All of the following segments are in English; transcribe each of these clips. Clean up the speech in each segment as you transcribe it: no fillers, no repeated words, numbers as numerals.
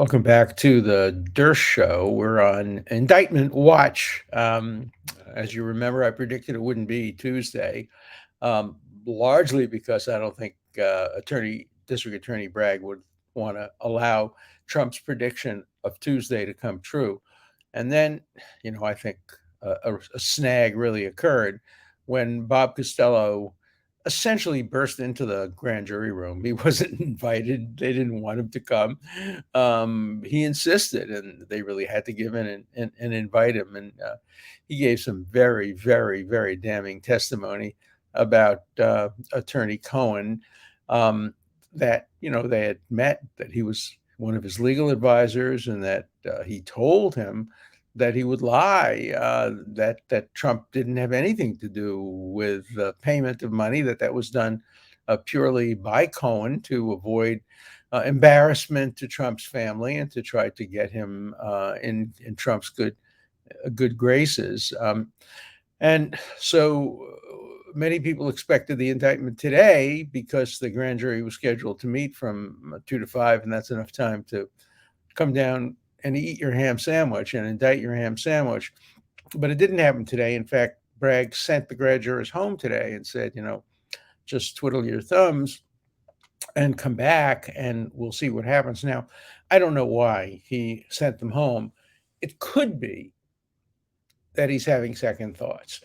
Welcome back to the Dershow. We're on indictment watch. As you remember, I predicted it wouldn't be Tuesday, largely because I don't think District Attorney Bragg would want to allow Trump's prediction of Tuesday to come true. And then, I think a snag really occurred when Bob Costello essentially burst into the grand jury room. He wasn't invited. They didn't want him to come. He insisted, and they really had to give in and invite him. And he gave some very, very, very damning testimony about Attorney Cohen, that, they had met, that he was one of his legal advisors, and that he told him that he would lie, that Trump didn't have anything to do with the payment of money, that was done purely by Cohen to avoid embarrassment to Trump's family and to try to get him in Trump's good graces. And so many people expected the indictment today because the grand jury was scheduled to meet from 2 to 5, and that's enough time to come down and eat your ham sandwich and indict your ham sandwich. But it didn't happen today. In fact, Bragg sent the grand jurors home today and said, just twiddle your thumbs and come back and we'll see what happens. Now, I don't know why he sent them home. It could be that he's having second thoughts.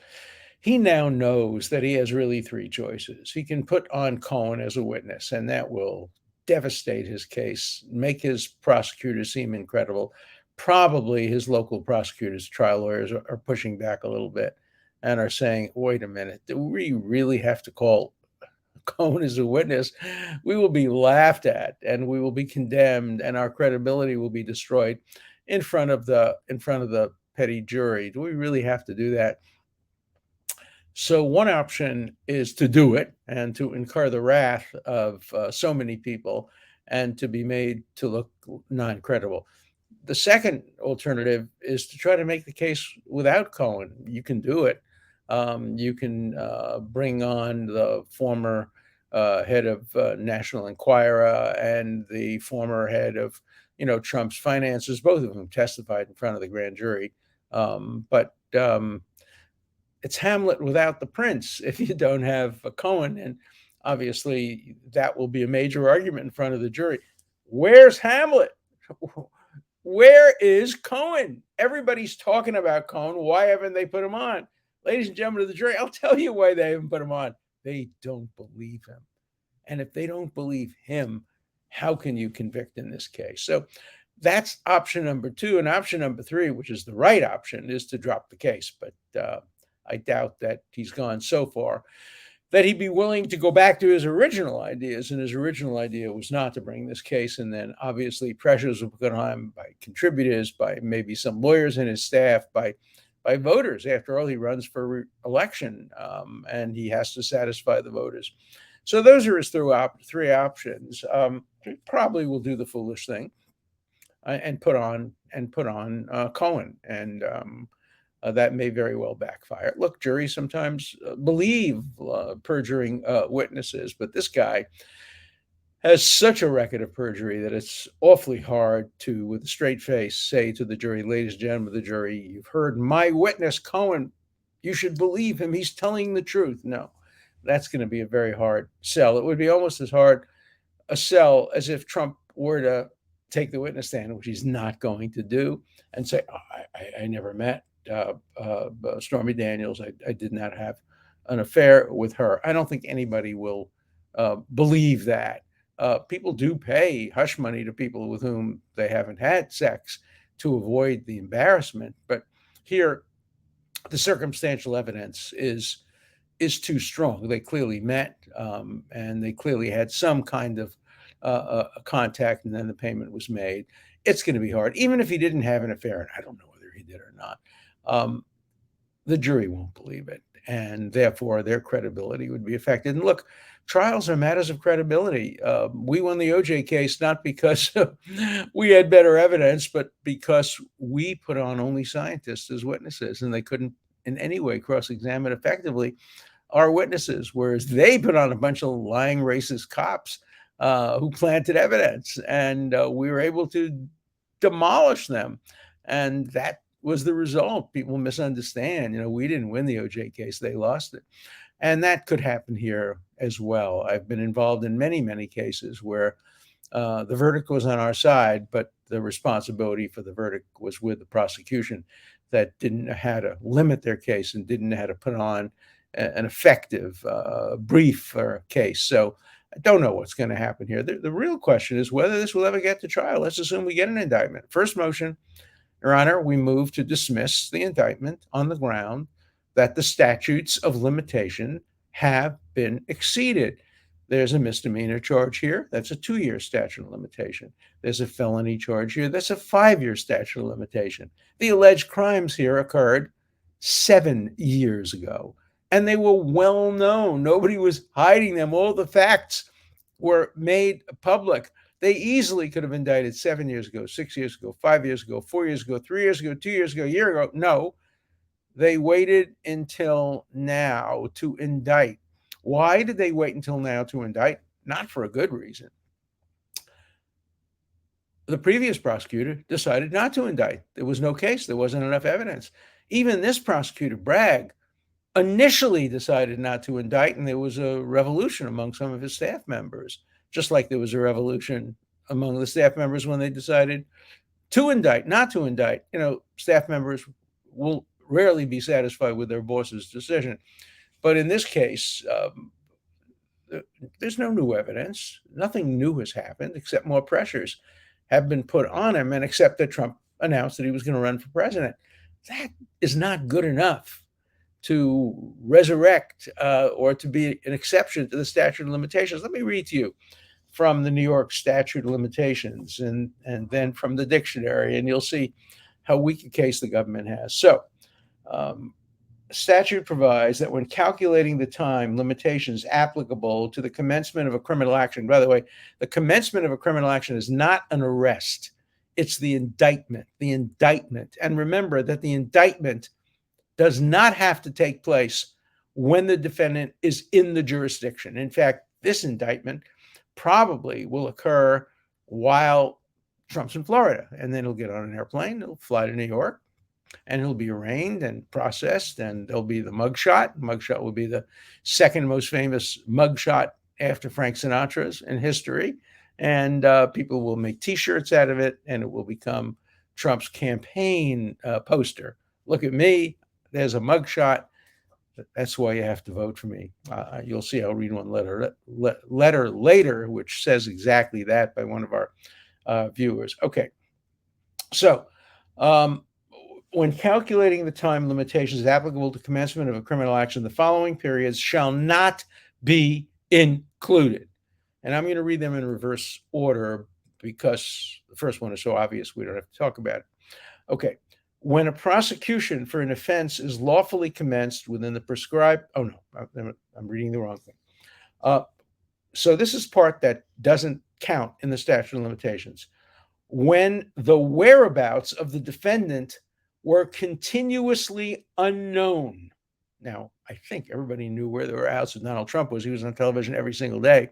He now knows that he has really three choices. He can put on Cohen as a witness, and that will devastate his case, make his prosecutors seem incredible. Probably his local prosecutors, trial lawyers, are pushing back a little bit and are saying, wait a minute, do we really have to call Cohen as a witness? We will be laughed at and we will be condemned and our credibility will be destroyed in front of the petty jury. Do we really have to do that? So one option is to do it and to incur the wrath of so many people and to be made to look non-credible. The second alternative is to try to make the case without Cohen. You can do it. You can bring on the former head of National Enquirer and the former head of, Trump's finances, both of whom testified in front of the grand jury. But it's Hamlet without the prince if you don't have a Cohen. And obviously, that will be a major argument in front of the jury. Where's Hamlet? Where is Cohen? Everybody's talking about Cohen. Why haven't they put him on? Ladies and gentlemen of the jury, I'll tell you why they haven't put him on. They don't believe him. And if they don't believe him, how can you convict in this case? So that's option number two. And option number three, which is the right option, is to drop the case. But I doubt that he's gone so far that he'd be willing to go back to his original ideas. And his original idea was not to bring this case. And then obviously pressures were put on him by contributors, by maybe some lawyers in his staff, by voters. After all, he runs for election and he has to satisfy the voters. So those are his three options. He probably will do the foolish thing and put on Cohen, and that may very well backfire. Look, juries sometimes believe perjuring witnesses, but this guy has such a record of perjury that it's awfully hard to, with a straight face, say to the jury, ladies and gentlemen of the jury, you've heard my witness, Cohen. You should believe him. He's telling the truth. No, that's going to be a very hard sell. It would be almost as hard a sell as if Trump were to take the witness stand, which he's not going to do, and say, oh, I never met Stormy Daniels. I did not have an affair with her. I don't think anybody will believe that. People do pay hush money to people with whom they haven't had sex to avoid the embarrassment. But here, the circumstantial evidence is too strong. They clearly met, and they clearly had some kind of a contact, and then the payment was made. It's going to be hard, even if he didn't have an affair, and I don't know whether he did or not. The jury won't believe it, and therefore their credibility would be affected. And look, trials are matters of credibility. We won the OJ case not because we had better evidence, but because we put on only scientists as witnesses, and they couldn't in any way cross-examine effectively our witnesses, whereas they put on a bunch of lying racist cops who planted evidence, and we were able to demolish them. And that was the result. People misunderstand. We didn't win the OJ case, they lost it. And that could happen here as well. I've been involved in many, many cases where the verdict was on our side, but the responsibility for the verdict was with the prosecution that didn't know how to limit their case and didn't know how to put on an effective brief or case. So I don't know what's going to happen here. The real question is whether this will ever get to trial. Let's assume we get an indictment. First motion, Your Honor, we move to dismiss the indictment on the ground that the statutes of limitation have been exceeded. There's a misdemeanor charge here. That's a 2-year statute of limitation. There's a felony charge here. That's a 5-year statute of limitation. The alleged crimes here occurred 7 years ago, and they were well known. Nobody was hiding them. All the facts were made public. They easily could have indicted 7 years ago, 6 years ago, 5 years ago, 4 years ago, 3 years ago, 2 years ago, a year ago. No, they waited until now to indict. Why did they wait until now to indict? Not for a good reason. The previous prosecutor decided not to indict. There was no case. There wasn't enough evidence. Even this prosecutor, Bragg, initially decided not to indict, and there was a revolution among some of his staff members, just like there was a revolution among the staff members when they decided to indict, not to indict. Staff members will rarely be satisfied with their boss's decision. But in this case, there's no new evidence. Nothing new has happened except more pressures have been put on him, and except that Trump announced that he was going to run for president. That is not good enough to resurrect or to be an exception to the statute of limitations. Let me read to you from the New York statute of limitations and then from the dictionary, and you'll see how weak a case the government has. So, statute provides that when calculating the time limitations applicable to the commencement of a criminal action, by the way, the commencement of a criminal action is not an arrest. It's the indictment. And remember that the indictment does not have to take place when the defendant is in the jurisdiction. In fact, this indictment probably will occur while Trump's in Florida, and then he'll get on an airplane, he'll fly to New York, and he'll be arraigned and processed, and there'll be the mugshot. Mugshot will be the second most famous mugshot after Frank Sinatra's in history, and people will make T-shirts out of it, and it will become Trump's campaign poster. Look at me. There's a mugshot. That's why you have to vote for me. You'll see. I'll read one letter later, which says exactly that by one of our viewers. Okay. So, when calculating the time limitations applicable to commencement of a criminal action, the following periods shall not be included. And I'm going to read them in reverse order because the first one is so obvious we don't have to talk about it. Okay. When a prosecution for an offense is lawfully commenced within the prescribed, I'm reading the wrong thing. So this is part that doesn't count in the statute of limitations. When the whereabouts of the defendant were continuously unknown. Now, I think everybody knew where the whereabouts of Donald Trump was. He was on television every single day,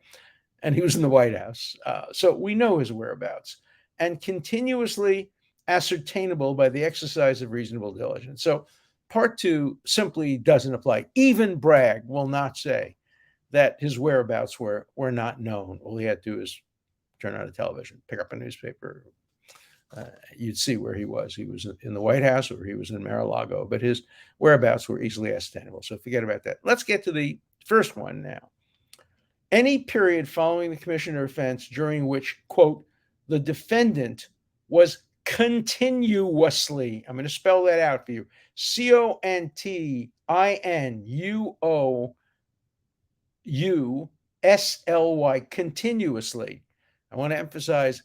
and he was in the White House. So we know his whereabouts. And continuously ascertainable by the exercise of reasonable diligence. So part 2 simply doesn't apply. Even Bragg will not say that his whereabouts were not known. All he had to do is turn on a television, pick up a newspaper. You'd see where he was. He was in the White House or he was in Mar-a-Lago, but his whereabouts were easily ascertainable. So forget about that. Let's get to the first one now. Any period following the commission of offense during which, quote, the defendant was continuously, I'm going to spell that out for you, CONTINUOUSLY, continuously. I want to emphasize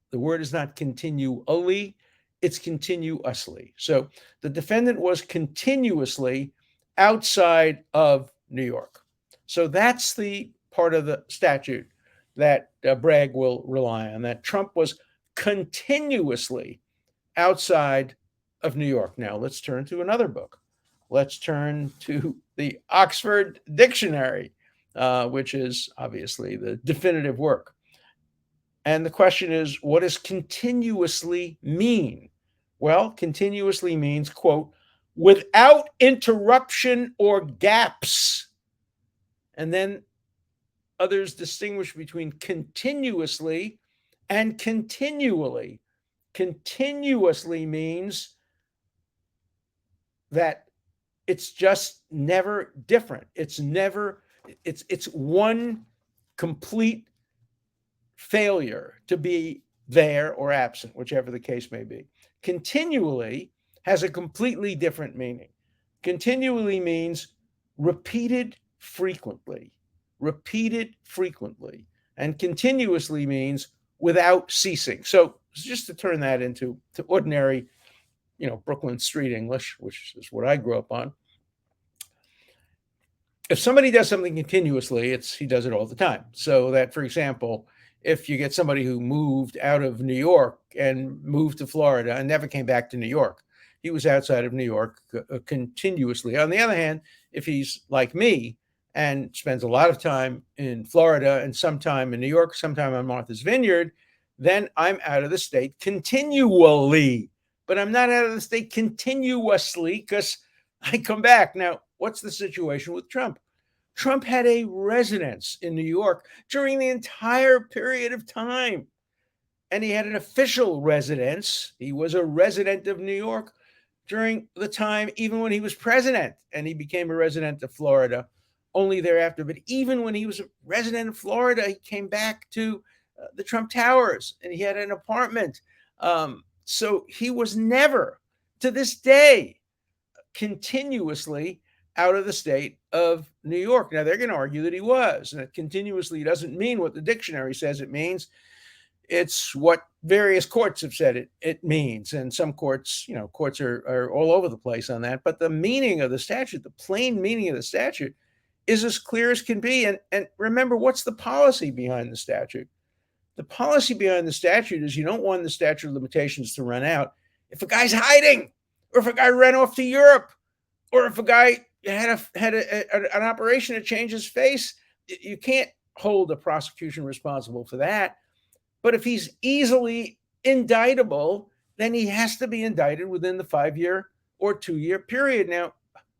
the word is not continually, it's continuously. So the defendant was continuously outside of New York. So that's the part of the statute that Bragg will rely on, that Trump was continuously outside of New York. Now, let's turn to another book. Let's turn to the Oxford Dictionary, which is obviously the definitive work. And the question is, what does continuously mean? Well, continuously means, quote, without interruption or gaps. And then others distinguish between continuously and continually. Continuously means that it's just never different. It's one complete failure to be there or absent, whichever the case may be. Continually has a completely different meaning. Continually means repeated frequently, and continuously means without ceasing. So just to turn that into ordinary, Brooklyn street English, which is what I grew up on. If somebody does something continuously, he does it all the time. So that, for example, if you get somebody who moved out of New York and moved to Florida and never came back to New York, he was outside of New York continuously. On the other hand, if he's like me and spends a lot of time in Florida and some time in New York, sometime on Martha's Vineyard, then I'm out of the state continually. But I'm not out of the state continuously because I come back. Now, what's the situation with Trump? Trump had a residence in New York during the entire period of time. And he had an official residence. He was a resident of New York during the time, even when he was president. And he became a resident of Florida only thereafter. But even when he was a resident of Florida, he came back to the Trump Towers and he had an apartment. So he was never, to this day, continuously out of the state of New York. Now, they're going to argue that he was, and that continuously doesn't mean what the dictionary says it means. It's what various courts have said it means. And some courts, courts are all over the place on that. But the meaning of the statute, the plain meaning of the statute, is as clear as can be. And remember, what's the policy behind the statute? The policy behind the statute is you don't want the statute of limitations to run out if a guy's hiding, or if a guy ran off to Europe, or if a guy had an operation to change his face. You can't hold a prosecution responsible for that. But if he's easily indictable, then he has to be indicted within the 5-year or 2-year period. Now,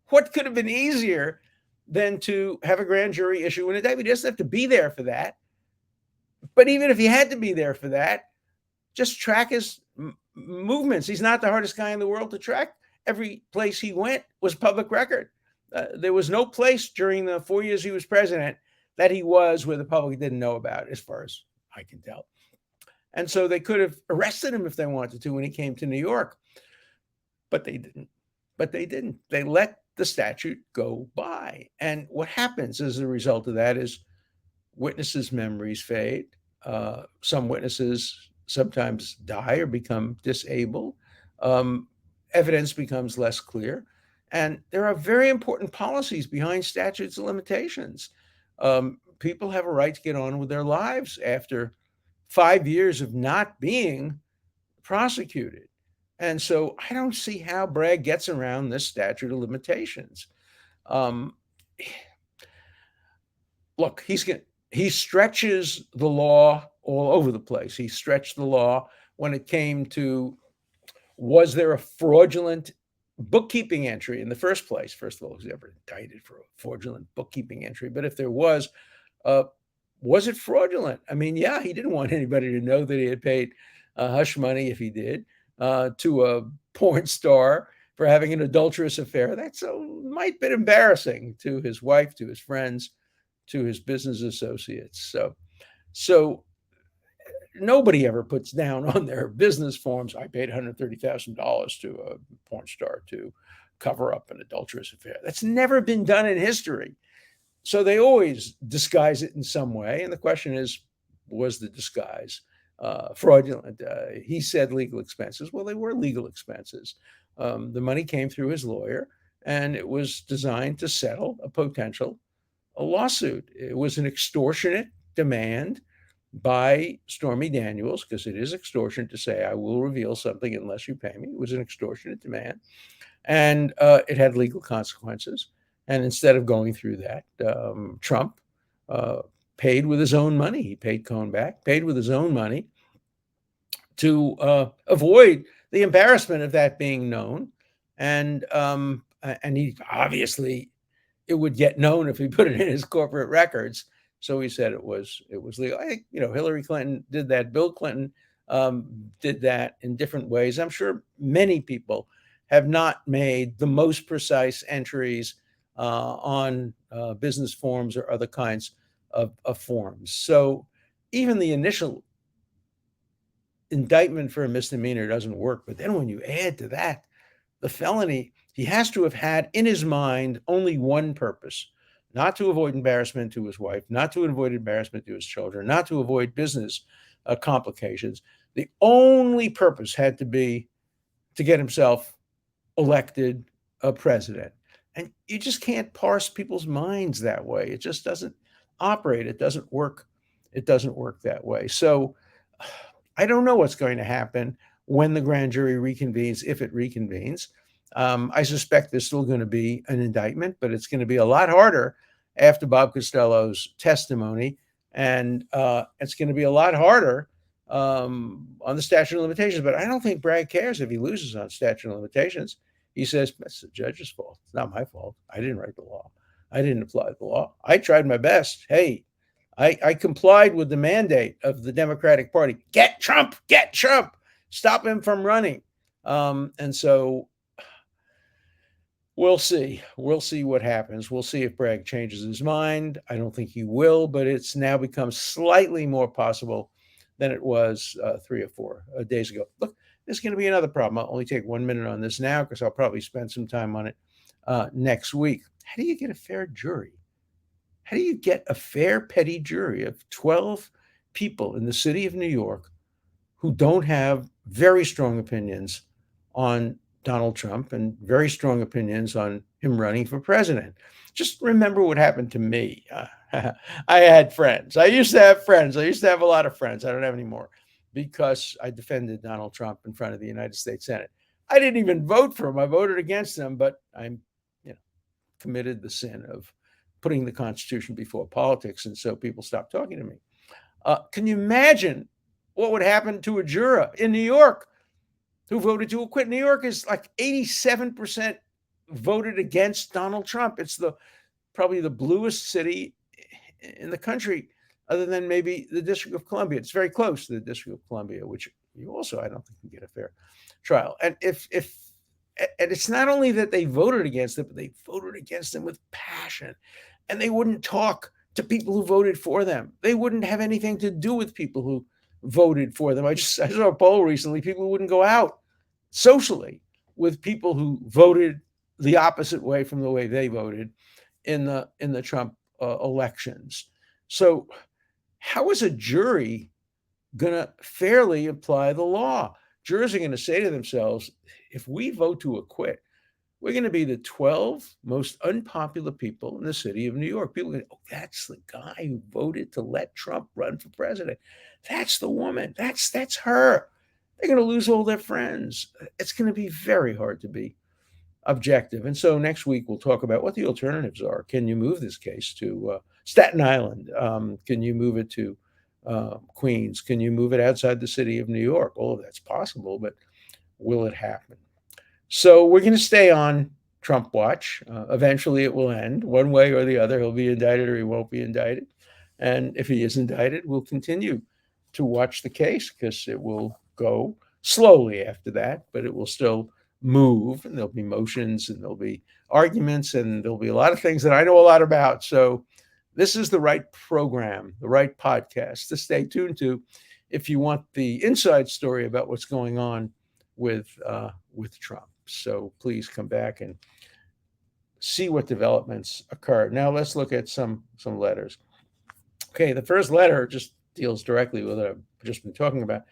what could have been easier than to have a grand jury issue an indictment? He doesn't have to be there for that. But even if he had to be there for that, just track his movements. He's not the hardest guy in the world to track. Every place he went was public record. There was no place during the 4 years he was president that he was where the public didn't know about, as far as I can tell. And so they could have arrested him if they wanted to when he came to New York. But they didn't. They let the statute go by. And what happens as a result of that is witnesses' memories fade. Some witnesses sometimes die or become disabled. Evidence becomes less clear. And there are very important policies behind statutes of limitations. People have a right to get on with their lives after 5 years of not being prosecuted. And so I don't see how Bragg gets around this statute of limitations. Look, he stretches the law all over the place. He stretched the law when it came to, was there a fraudulent bookkeeping entry in the first place? First of all, was he ever indicted for a fraudulent bookkeeping entry? But if there was it fraudulent? I mean, yeah, he didn't want anybody to know that he had paid hush money, if he did, to a porn star for having an adulterous affair. That might have been embarrassing to his wife, to his friends, to his business associates. So nobody ever puts down on their business forms, I paid $130,000 to a porn star to cover up an adulterous affair. That's never been done in history. So they always disguise it in some way. And the question is, was the disguise fraudulent? He said legal expenses. Well, they were legal expenses. The money came through his lawyer, and it was designed to settle a lawsuit. It was an extortionate demand by Stormy Daniels, because it is extortion to say, I will reveal something unless you pay me. It was an extortionate demand. And it had legal consequences. And instead of going through that, Trump paid with his own money. He paid Cohen back, paid with his own money to avoid the embarrassment of that being known. And he obviously, it would get known if he put it in his corporate records. So he said it was legal. I think Hillary Clinton did that. Bill Clinton did that in different ways. I'm sure many people have not made the most precise entries on business forms or other kinds of forms. So even the initial indictment for a misdemeanor doesn't work. But then when you add to that the felony, he has to have had in his mind only one purpose: not to avoid embarrassment to his wife, not to avoid embarrassment to his children, not to avoid business complications. The only purpose had to be to get himself elected a president. And you just can't parse people's minds that way. It just doesn't operate. It doesn't work. It doesn't work that way. So I don't know what's going to happen when the grand jury reconvenes, if it reconvenes. I suspect there's still going to be an indictment, but it's going to be a lot harder after Bob Costello's testimony. And it's going to be a lot harder on the statute of limitations. But I don't think Bragg cares if he loses on statute of limitations. He says, that's the judge's fault. It's not my fault. I didn't write the law. I didn't apply the law. I tried my best. Hey, I complied with the mandate of the Democratic Party. Get Trump, stop him from running. And so we'll see. We'll see what happens. We'll see if Bragg changes his mind. I don't think he will, but it's now become slightly more possible than it was 3 or 4 days ago. Look, there's going to be another problem. I'll only take 1 minute on this now because I'll probably spend some time on it next week. How do you get a fair jury? How do you get a fair petty jury of 12 people in the city of New York who don't have very strong opinions on Donald Trump and very strong opinions on him running for president? Just remember what happened to me. I had friends. I used to have friends. I used to have a lot of friends. I don't have any more because I defended Donald Trump in front of the United States Senate. I didn't even vote for him. I voted against him, but I'm, committed the sin of putting the Constitution before politics, and so people stopped talking to me. Can you imagine what would happen to a juror in New York who voted to acquit? New York is like 87% voted against Donald Trump. It's probably the bluest city in the country, other than maybe the District of Columbia. It's very close to the District of Columbia, which you also, I don't think, can get a fair trial. And and it's not only that they voted against it, but they voted against him with passion. And they wouldn't talk to people who voted for them. They wouldn't have anything to do with people who voted for them. I saw a poll recently. People wouldn't go out socially with people who voted the opposite way from the way they voted in the Trump elections. So how is a jury going to fairly apply the law? Jurors are going to say to themselves, if we vote to acquit, we're going to be the 12 most unpopular people in the city of New York. People are going, oh, that's the guy who voted to let Trump run for president. That's the woman. That's her. They're going to lose all their friends. It's going to be very hard to be objective. And so next week, we'll talk about what the alternatives are. Can you move this case to Staten Island? Can you move it to Queens? Can you move it outside the city of New York? All of that's possible, but will it happen? So we're going to stay on Trump watch. Eventually it will end one way or the other. He'll be indicted or he won't be indicted. And if he is indicted, we'll continue to watch the case because it will go slowly after that, but it will still move, and there'll be motions and there'll be arguments and there'll be a lot of things that I know a lot about. So this is the right program, the right podcast to stay tuned to if you want the inside story about what's going on with Trump. So please come back and see what developments occur. Now let's look at some letters. Okay, the first letter just deals directly with what I've just been talking about.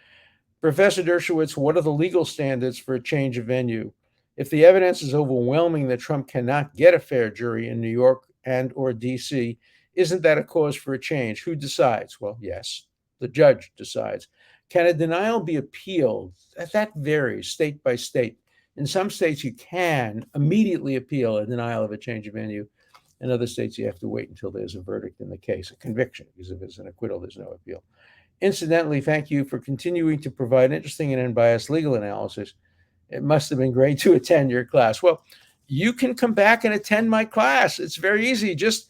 Professor Dershowitz, what are the legal standards for a change of venue? If the evidence is overwhelming that Trump cannot get a fair jury in New York and or D.C., isn't that a cause for a change? Who decides? Well, yes, the judge decides. Can a denial be appealed? That varies state by state. In some states, you can immediately appeal a denial of a change of venue. In other states, you have to wait until there's a verdict in the case, a conviction, because if it's an acquittal, there's no appeal. Incidentally, thank you for continuing to provide interesting and unbiased legal analysis. It must have been great to attend your class. Well, you can come back and attend my class. It's very easy. Just,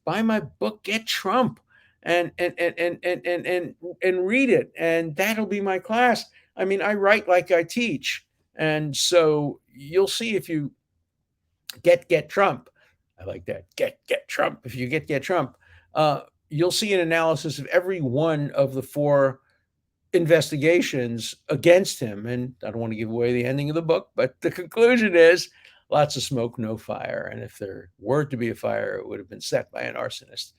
buy my book, Get Trump, and read it. And that'll be my class. I mean, I write like I teach. And so you'll see if you get Trump. I like that. Get Trump. If you get Trump, you'll see an analysis of every one of the four investigations against him. And I don't want to give away the ending of the book, but the conclusion is lots of smoke, no fire. And if there were to be a fire, it would have been set by an arsonist.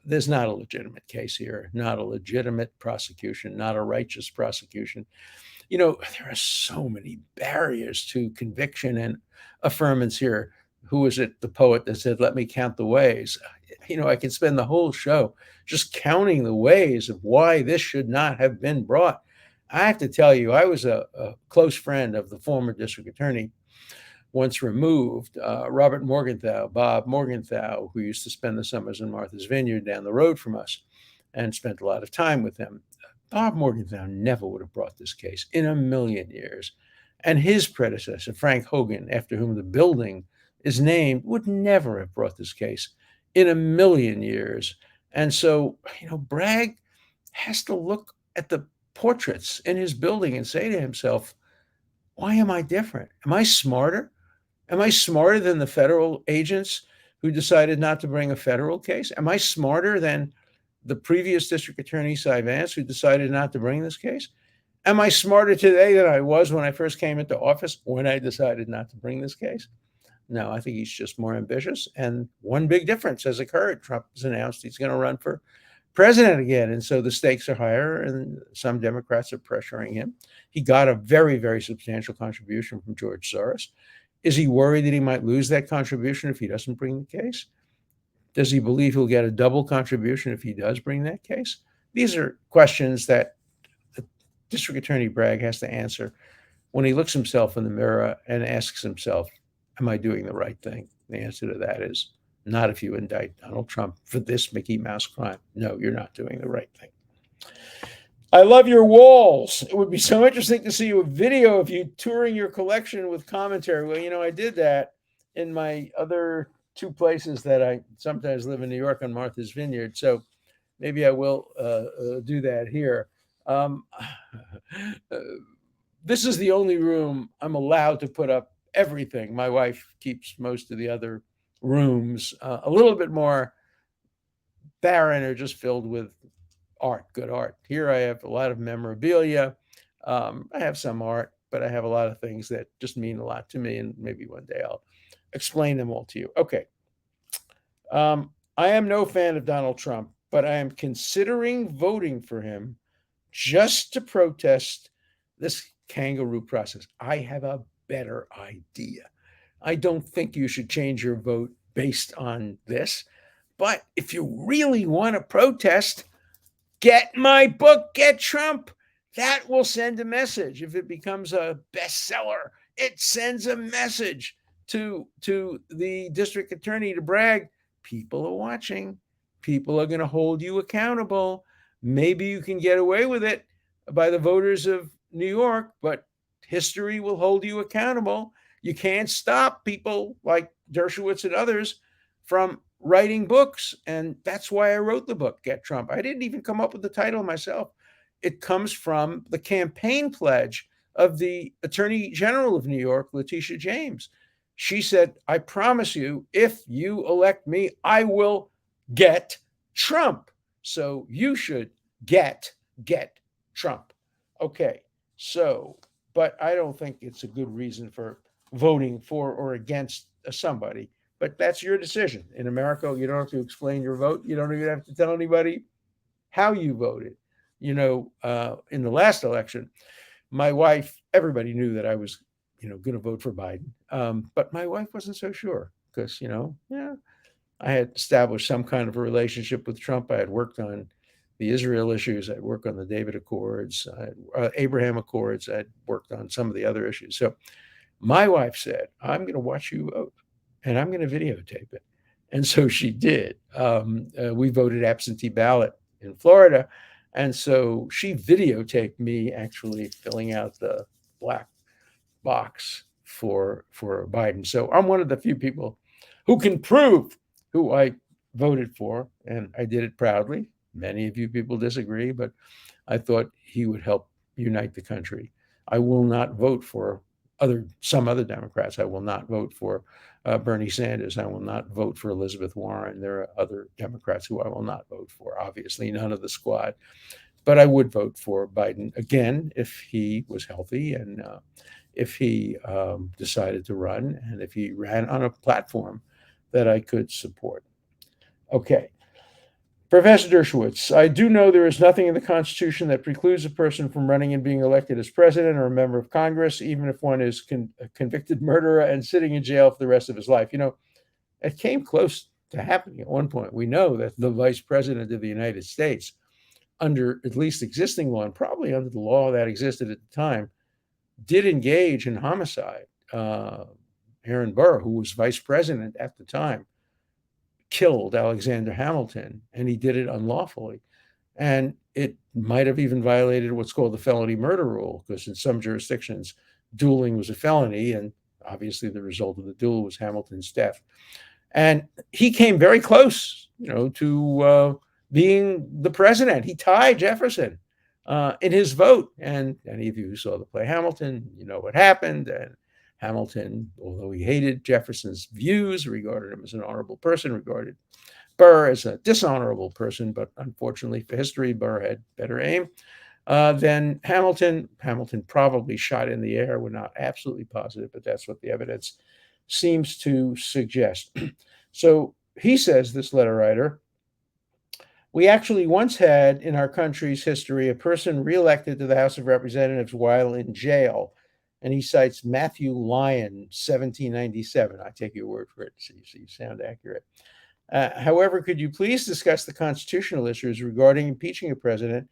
There's not a legitimate case here, not a legitimate prosecution, not a righteous prosecution. There are so many barriers to conviction and affirmance here. Who is it, the poet that said, let me count the ways? I could spend the whole show just counting the ways of why this should not have been brought. I have to tell you, I was a close friend of the former district attorney, once removed, Robert Morgenthau, Bob Morgenthau, who used to spend the summers in Martha's Vineyard down the road from us, and spent a lot of time with him. Bob Morgenthau never would have brought this case in a million years. And his predecessor, Frank Hogan, after whom the building is named, would never have brought this case in a million years. And so, Bragg has to look at the portraits in his building and say to himself, why am I different? Am I smarter? Am I smarter than the federal agents who decided not to bring a federal case? Am I smarter than the previous district attorney, Cy Vance, who decided not to bring this case? Am I smarter today than I was when I first came into office, when I decided not to bring this case? No, I think he's just more ambitious. And one big difference has occurred. Trump has announced he's going to run for president again. And so the stakes are higher, and some Democrats are pressuring him. He got a very, very substantial contribution from George Soros. Is he worried that he might lose that contribution if he doesn't bring the case? Does he believe he'll get a double contribution if he does bring that case? These are questions that the District Attorney Bragg has to answer when he looks himself in the mirror and asks himself, am I doing the right thing? The answer to that is not if you indict Donald Trump for this Mickey Mouse crime. No, you're not doing the right thing. I love your walls. It would be so interesting to see a video of you touring your collection with commentary. Well, I did that in my other two places that I sometimes live in New York on Martha's Vineyard. So maybe I will do that here. This is the only room I'm allowed to put up everything. My wife keeps most of the other rooms a little bit more barren or just filled with art, good art. Here I have a lot of memorabilia. I have some art, but I have a lot of things that just mean a lot to me, and maybe one day I'll explain them all to you. Okay. I am no fan of Donald Trump, but I am considering voting for him just to protest this kangaroo process. I have a better idea. I don't think you should change your vote based on this, but if you really want to protest, get my book, Get Trump. That will send a message. If it becomes a bestseller, it sends a message to the district attorney to Bragg. People are watching. People are going to hold you accountable. Maybe you can get away with it by the voters of New York, but history will hold you accountable. You can't stop people like Dershowitz and others from writing books. And that's why I wrote the book, Get Trump. I didn't even come up with the title myself. It comes from the campaign pledge of the Attorney General of New York, Letitia James. She said, I promise you, if you elect me, I will get Trump. So you should get Trump. Okay, so, but I don't think it's a good reason for voting for or against somebody. But that's your decision. In America, you don't have to explain your vote. You don't even have to tell anybody how you voted. In the last election, my wife, everybody knew that I was, going to vote for Biden. But my wife wasn't so sure because, I had established some kind of a relationship with Trump. I had worked on the Israel issues. I'd worked on the David Accords, Abraham Accords. I'd worked on some of the other issues. So my wife said, I'm going to watch you vote. and I'm going to videotape it. And so she did. We voted absentee ballot in Florida. And so she videotaped me actually filling out the black box for Biden. So I'm one of the few people who can prove who I voted for, and I did it proudly. Many of you people disagree, but I thought he would help unite the country. I will not vote for some other Democrats. I will not vote for Bernie Sanders. I will not vote for Elizabeth Warren. There are other Democrats who I will not vote for. Obviously, none of the squad, but I would vote for Biden again if he was healthy and if he decided to run and if he ran on a platform that I could support. Okay. Professor Dershowitz, I do know there is nothing in the Constitution that precludes a person from running and being elected as president or a member of Congress, even if one is a convicted murderer and sitting in jail for the rest of his life. You know, it came close to happening at one point. We know that the vice president of the United States, under at least existing law and probably under the law that existed at the time, did engage in homicide. Aaron Burr, who was vice president at the time, killed Alexander Hamilton, and he did it unlawfully. And it might have even violated what's called the felony murder rule, because in some jurisdictions, dueling was a felony, and obviously the result of the duel was Hamilton's death. And he came very close, to being the president. He tied Jefferson in his vote. And any of you who saw the play Hamilton, you know what happened. And Hamilton, although he hated Jefferson's views, regarded him as an honorable person, regarded Burr as a dishonorable person, but unfortunately for history, Burr had better aim than Hamilton. Hamilton probably shot in the air. We're not absolutely positive, but that's what the evidence seems to suggest. So he says, this letter writer, we actually once had in our country's history a person reelected to the House of Representatives while in jail. And he cites Matthew Lyon, 1797. I take your word for it, so you sound accurate. However, could you please discuss the constitutional issues regarding impeaching a president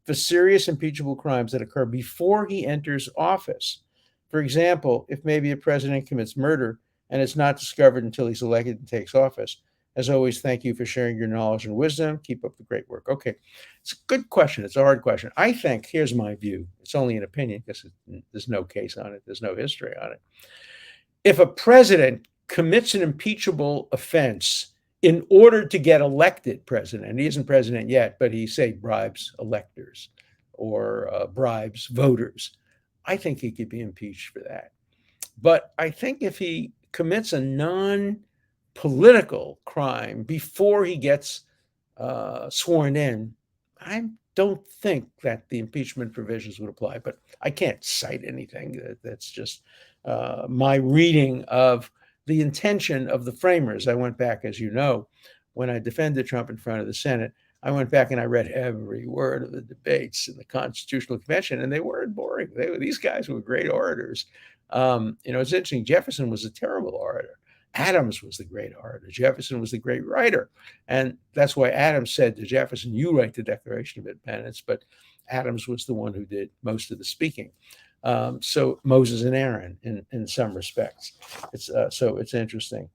for serious impeachable crimes that occur before he enters office? For example, if maybe a president commits murder and it's not discovered until he's elected and takes office. As always, thank you for sharing your knowledge and wisdom. Keep up the great work. Okay, it's a good question. It's a hard question. I think, here's my view. It's only an opinion because there's no case on it. There's no history on it. If a president commits an impeachable offense in order to get elected president, he isn't president yet, but he, say, bribes electors or bribes voters, I think he could be impeached for that. But I think if he commits a non-political crime before he gets sworn in, I don't think that the impeachment provisions would apply. But I can't cite anything. That's just my reading of the intention of the framers. I went back, as you know, when I defended Trump in front of the Senate, I went back and I read every word of the debates in the Constitutional Convention, and they weren't boring. These guys were great orators. It's interesting. Jefferson was a terrible orator. Adams was the great orator. Jefferson was the great writer. And that's why Adams said to Jefferson, you write the Declaration of Independence, but Adams was the one who did most of the speaking. So Moses and Aaron in some respects. So it's interesting.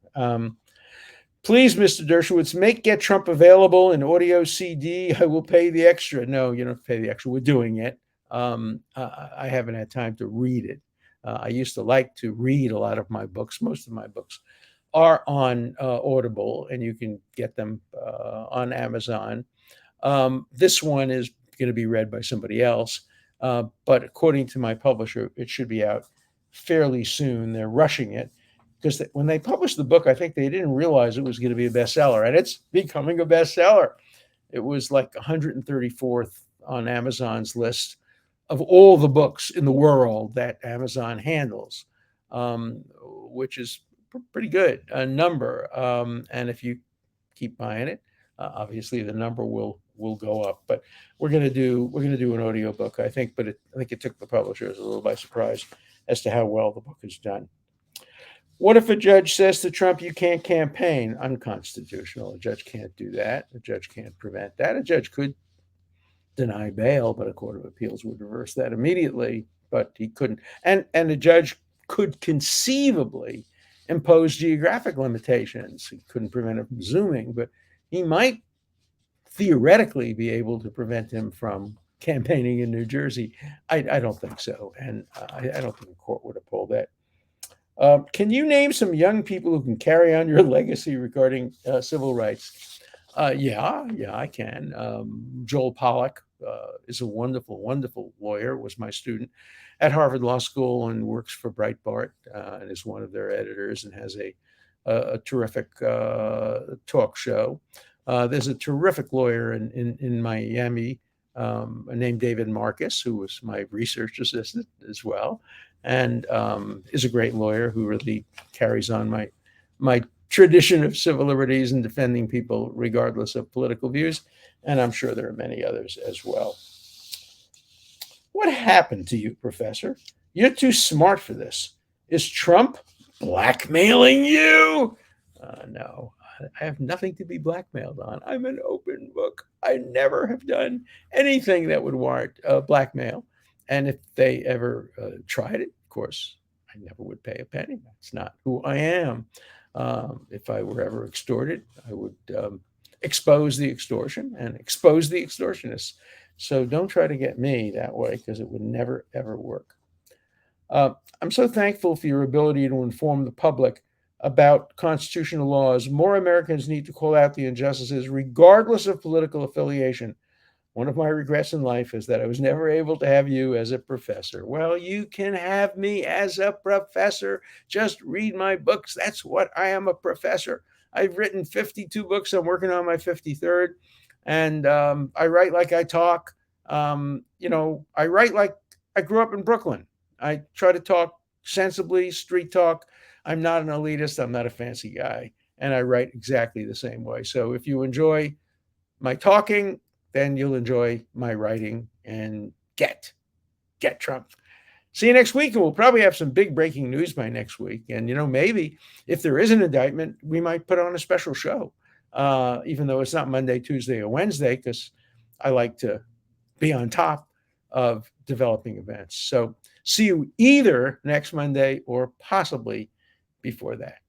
Please, Mr. Dershowitz, get Trump available in audio CD. I will pay the extra. No, you don't pay the extra. We're doing it. I haven't had time to read it. I used to like to read a lot of my books. Most of my books are on Audible, and you can get them on Amazon. This one is going to be read by somebody else. But according to my publisher, it should be out fairly soon. They're rushing it because when they published the book, I think they didn't realize it was going to be a bestseller, and it's becoming a bestseller. It was like 134th on Amazon's list of all the books in the world that Amazon handles, which is pretty good a number. And if you keep buying it, obviously the number will go up. But we're going to do an audio book, I think. But I think it took the publishers a little by surprise as to how well the book is done. What if a judge says to Trump, you can't campaign? Unconstitutional. A judge can't do that. A judge can't prevent that. A judge could deny bail, but a court of appeals would reverse that immediately. But he couldn't. And a judge could conceivably impose geographic limitations. He couldn't prevent him from zooming, but he might theoretically be able to prevent him from campaigning in New Jersey. I don't think so, and I don't think the court would uphold that. Can you name some young people who can carry on your legacy regarding civil rights? Yeah, I can. Joel Pollack is a wonderful, wonderful lawyer, was my student at Harvard Law School and works for Breitbart and is one of their editors and has a terrific talk show. There's a terrific lawyer in Miami named David Marcus, who was my research assistant as well, and is a great lawyer who really carries on my tradition of civil liberties and defending people regardless of political views. And I'm sure there are many others as well. What happened to you, Professor? You're too smart for this. Is Trump blackmailing you? No, I have nothing to be blackmailed on. I'm an open book. I never have done anything that would warrant blackmail. And if they ever tried it, of course, I never would pay a penny. That's not who I am. If I were ever extorted, I would expose the extortion and expose the extortionists. So don't try to get me that way, because it would never, ever work. I'm so thankful for your ability to inform the public about constitutional laws. More Americans need to call out the injustices, regardless of political affiliation. One of my regrets in life is that I was never able to have you as a professor. Well, you can have me as a professor. Just read my books. That's what I am, a professor. I've written 52 books. I'm working on my 53rd. And I write like I talk. I write like I grew up in Brooklyn. I try to talk sensibly, street talk. I'm not an elitist. I'm not a fancy guy. And I write exactly the same way. So if you enjoy my talking, then you'll enjoy my writing and get Trump. See you next week. And we'll probably have some big breaking news by next week. And, maybe if there is an indictment, we might put on a special show, even though it's not Monday, Tuesday, or Wednesday, because I like to be on top of developing events. So see you either next Monday or possibly before that.